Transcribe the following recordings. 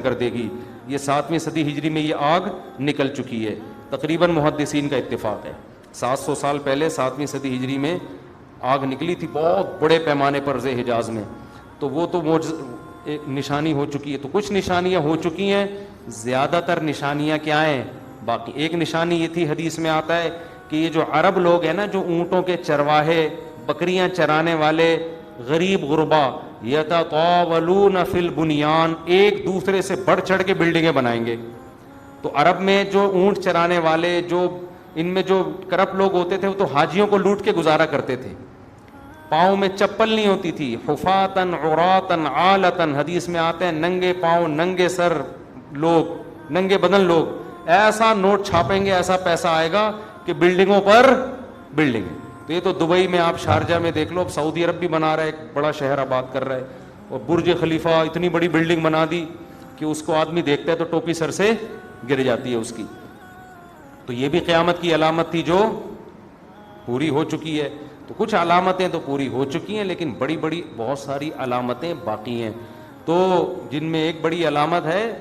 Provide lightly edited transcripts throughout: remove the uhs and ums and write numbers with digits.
کر دے گی. یہ 7ویں صدی ہجری میں یہ آگ نکل چکی ہے. تقریباً محدثین کا اتفاق ہے 700 سال پہلے 7ویں صدی ہجری میں آگ نکلی تھی بہت بڑے پیمانے پر حجاز میں. تو وہ تو ایک نشانی ہو چکی ہے. تو کچھ نشانیاں ہو چکی ہیں, زیادہ تر نشانیاں کیا ہیں باقی. ایک نشانی یہ تھی, حدیث میں آتا ہے کہ یہ جو عرب لوگ ہیں نا, جو اونٹوں کے چرواہے, بکریاں چرانے والے غریب غربا, یتطاولون فی البنیان, ایک دوسرے سے بڑھ چڑھ کے بلڈنگیں بنائیں گے. تو عرب میں جو اونٹ چرانے والے, جو ان میں جو کرپٹ لوگ ہوتے تھے, وہ تو حاجیوں کو لوٹ کے گزارا کرتے تھے. پاؤں میں چپل نہیں ہوتی تھی, حفاتن عراتن عالتن, حدیث میں آتے ہیں ننگے پاؤں ننگے سر لوگ, ننگے بدن لوگ. ایسا نوٹ چھاپیں گے, ایسا پیسہ آئے گا کہ بلڈنگوں پر بلڈنگیں. تو یہ تو دبئی میں, آپ شارجہ میں دیکھ لو, اب سعودی عرب بھی بنا رہا ہے, ایک بڑا شہر آباد کر رہا ہے, اور برج خلیفہ اتنی بڑی بلڈنگ بنا دی کہ اس کو آدمی دیکھتا ہے تو ٹوپی سر سے گر جاتی ہے اس کی. تو یہ بھی قیامت کی علامت تھی جو پوری ہو چکی ہے. تو کچھ علامتیں تو پوری ہو چکی ہیں, لیکن بڑی بڑی بہت ساری علامتیں باقی ہیں. تو جن میں ایک بڑی علامت ہے,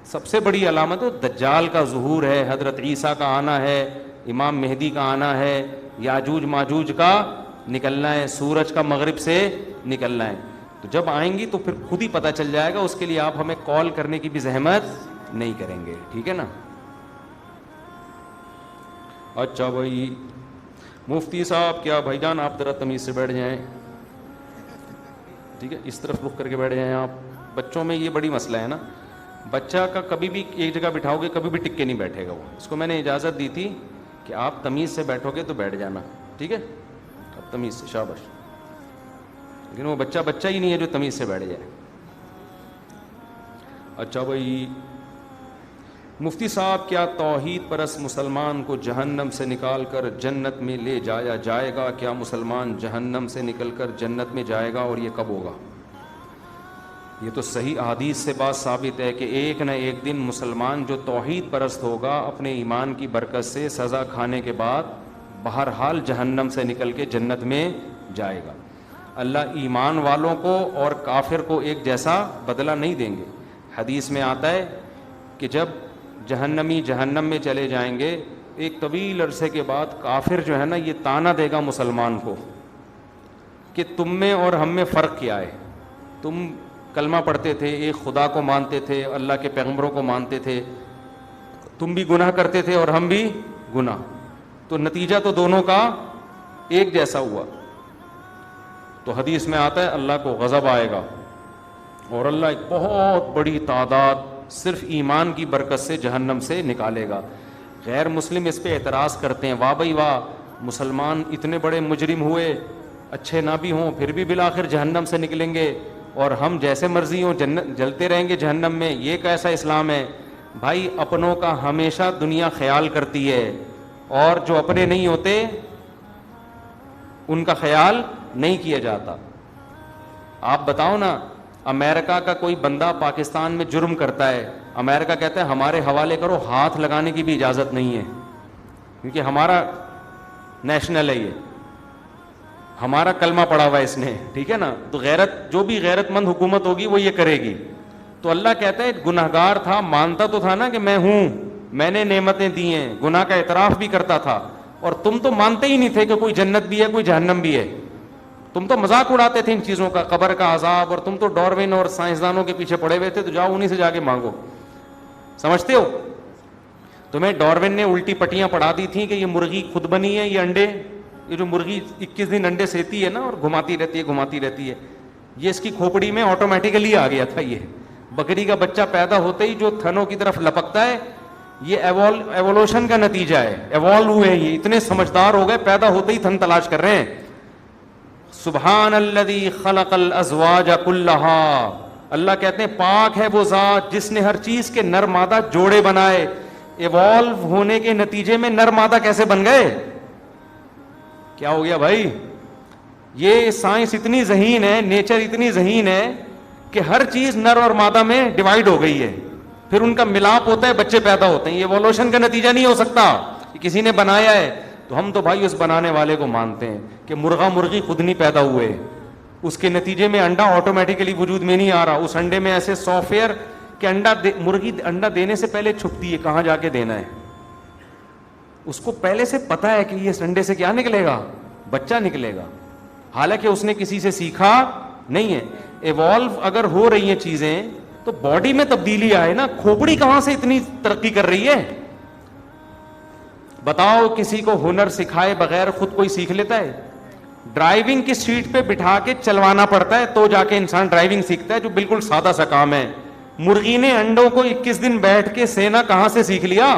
سب سے بڑی علامت دجال کا ظہور ہے, حضرت عیسیٰ کا آنا ہے, امام مہدی کا آنا ہے, یاجوج ماجوج کا نکلنا ہے, سورج کا مغرب سے نکلنا ہے. تو جب آئیں گی تو پھر خود ہی پتہ چل جائے گا, اس کے لیے آپ ہمیں کال کرنے کی بھی زحمت نہیں کریں گے, ٹھیک ہے نا. اچھا بھائی مفتی صاحب, کیا بھائی جان آپ ذرا تمیز سے بیٹھ جائیں, ٹھیک ہے, اس طرف رخ کر کے بیٹھ جائیں آپ. بچوں میں یہ بڑی مسئلہ ہے نا, بچہ کا کبھی بھی ایک جگہ بٹھاؤ گے کبھی بھی ٹک کے نہیں بیٹھے گا. وہ اس کو میں نے اجازت دی تھی کہ آپ تمیز سے بیٹھو گے تو بیٹھ جانا, ٹھیک ہے, اب تمیز سے, شاباش. لیکن وہ بچہ بچہ ہی نہیں ہے جو تمیز سے بیٹھ جائے. اچھا بھائی مفتی صاحب, کیا توحید پرست مسلمان کو جہنم سے نکال کر جنت میں لے جایا جائے گا؟ کیا مسلمان جہنم سے نکل کر جنت میں جائے گا, اور یہ کب ہوگا؟ یہ تو صحیح احادیث سے بات ثابت ہے کہ ایک نہ ایک دن مسلمان جو توحید پرست ہوگا اپنے ایمان کی برکت سے سزا کھانے کے بعد بہرحال جہنم سے نکل کے جنت میں جائے گا. اللہ ایمان والوں کو اور کافر کو ایک جیسا بدلہ نہیں دیں گے. حدیث میں آتا ہے کہ جب جہنمی جہنم میں چلے جائیں گے, ایک طویل عرصے کے بعد کافر جو ہے نا یہ تانا دے گا مسلمان کو کہ تم میں اور ہم میں فرق کیا ہے. تم کلمہ پڑھتے تھے, ایک خدا کو مانتے تھے, اللہ کے پیغمبروں کو مانتے تھے, تم بھی گناہ کرتے تھے اور ہم بھی گناہ, تو نتیجہ تو دونوں کا ایک جیسا ہوا. تو حدیث میں آتا ہے اللہ کو غضب آئے گا اور اللہ ایک بہت بڑی تعداد صرف ایمان کی برکت سے جہنم سے نکالے گا. غیر مسلم اس پہ اعتراض کرتے ہیں, واہ بھائی واہ, مسلمان اتنے بڑے مجرم ہوئے, اچھے نہ بھی ہوں پھر بھی بالآخر جہنم سے نکلیں گے, اور ہم جیسے مرضی ہوں جلتے رہیں گے جہنم میں, یہ کیسا اسلام ہے؟ بھائی اپنوں کا ہمیشہ دنیا خیال کرتی ہے, اور جو اپنے نہیں ہوتے ان کا خیال نہیں کیا جاتا. آپ بتاؤ نا, امریکہ کا کوئی بندہ پاکستان میں جرم کرتا ہے, امریکہ کہتا ہے ہمارے حوالے کرو, ہاتھ لگانے کی بھی اجازت نہیں ہے, کیونکہ ہمارا نیشنل ہے, یہ ہمارا کلمہ پڑا ہوا ہے اس نے, ٹھیک ہے نا. تو غیرت, جو بھی غیرت مند حکومت ہوگی وہ یہ کرے گی. تو اللہ کہتا ہے گنہگار تھا, مانتا تو تھا نا کہ میں ہوں, میں نے نعمتیں دی ہیں, گناہ کا اعتراف بھی کرتا تھا, اور تم تو مانتے ہی نہیں تھے کہ کوئی جنت بھی ہے کوئی جہنم بھی ہے. تم تو مذاق اڑاتے تھے ان چیزوں کا, قبر کا عذاب, اور تم تو ڈاروین اور سائنسدانوں کے پیچھے پڑے ہوئے تھے. تو جاؤ انہیں سے جا کے مانگو, سمجھتے ہو؟ تمہیں ڈاروین نے الٹی پٹیاں پڑھا دی تھیں کہ یہ مرغی خود بنی ہے, یہ انڈے, یہ جو مرغی 21 دن انڈے سیتی ہے نا اور گھماتی رہتی ہے, یہ اس کی کھوپڑی میں آٹومیٹیکلی آ گیا تھا. یہ بکری کا بچہ پیدا ہوتے ہی جو تھنوں کی طرف لپکتا ہے, یہ ایوولوشن کا نتیجہ ہے, ایوالو ہوئے, یہ اتنے سمجھدار ہو گئے, پیدا ہوتے ہی تھن تلاش کر رہے ہیں. سبحان الذی خلق الازواج کلھا, اللہ کہتے ہیں پاک ہے وہ ذات جس نے ہر چیز کے نر مادہ جوڑے بنائے. ایوالو ہونے کے نتیجے میں نر مادہ کیسے بن گئے؟ کیا ہو گیا بھائی؟ یہ سائنس اتنی ذہین ہے, نیچر اتنی ذہین ہے کہ ہر چیز نر اور مادہ میں ڈیوائیڈ ہو گئی ہے, پھر ان کا ملاپ ہوتا ہے, بچے پیدا ہوتے ہیں. یہ ایوولوشن کا نتیجہ نہیں ہو سکتا, کہ کسی نے بنایا ہے. تو ہم تو بھائی اس بنانے والے کو مانتے ہیں کہ مرغا مرغی خود نہیں پیدا ہوئے, اس کے نتیجے میں انڈا آٹومیٹیکلی وجود میں نہیں آ رہا, اس انڈے میں ایسے سافٹ ویئر کہ مرغی انڈا دینے سے پہلے چھپتی ہے کہاں جا کے دینا ہے. اس کو پہلے سے پتا ہے کہ یہ انڈے سے کیا نکلے گا, بچہ نکلے گا, حالانکہ اس نے کسی سے سیکھا نہیں ہے. ایوالو اگر ہو رہی ہیں چیزیں تو باڈی میں تبدیلی آئے نا, کھوپڑی کہاں سے اتنی ترقی کر رہی ہے؟ بتاؤ کسی کو ہنر سکھائے بغیر خود کوئی سیکھ لیتا ہے؟ ڈرائیونگ کی سیٹ پہ بٹھا کے چلوانا پڑتا ہے تو جا کے انسان ڈرائیونگ سیکھتا ہے, جو بالکل سادہ سا کام ہے. مرغی نے انڈوں کو 21 دن بیٹھ کے سینا کہاں سے سیکھ لیا؟